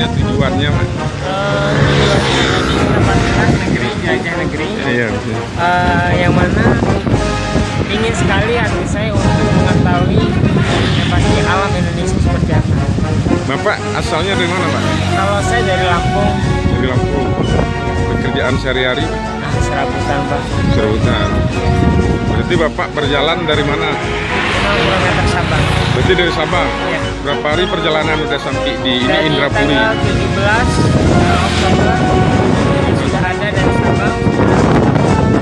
tujuannya, Mas? Tujuannya ini kita negeri, jelajah negeri. Iya. Yang mana ingin sekali hati saya untuk mengetahui yang pasti alam Indonesia seperti apa. Bapak asalnya dari mana, Pak? Kalau saya dari Lampung, Dari Lampung. Pekerjaan sehari-hari serabutan Pak, serabutan. Berarti Bapak berjalan dari mana? 5 km Sabang. Berarti dari Sabang. Ya. Berapa hari perjalanan udah sampai di ini Dari Indrapuri? tanggal 17 Oktober sudah ada dari Sabang.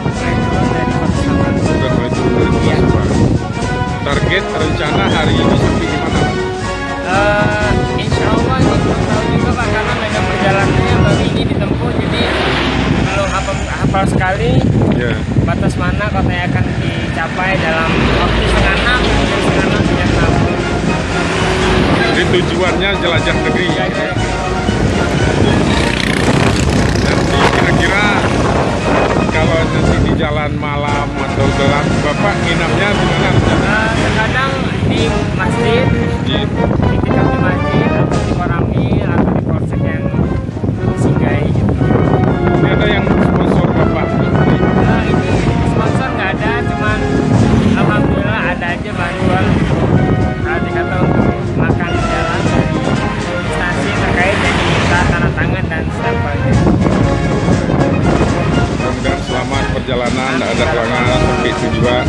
Mulai turun dari kota Sabang. Sudah mulai turun dari kota Iya. Sabang. Target rencana hari ini sampai di mana, Pak? Insya Allah ini belum tahu juga Pak, karena medan perjalanannya baru ini ditempuh, jadi belum hafal sekali Ya. batas mana kota yang akan dicapai dalam waktu setengah 6 jam 6. Jadi tujuannya jelajah negeri. Nanti kira-kira kalau nanti di jalan malam atau gelap, Bapak nginapnya di mana? Terkadang di masjid, Di itikaf di masjid atau di Koramil atau di polsek yang singgahi gitu. ini ada yang sponsor Bapak. Ini sponsor nggak ada, cuman alhamdulillah ada aja bantuan berarti kata untuk makan di jalan dari instansi terkait yang diminta tanda tangan dan stempelnya. Mudah-mudahan selamat perjalanan, tidak ada halangan sampai tujuan.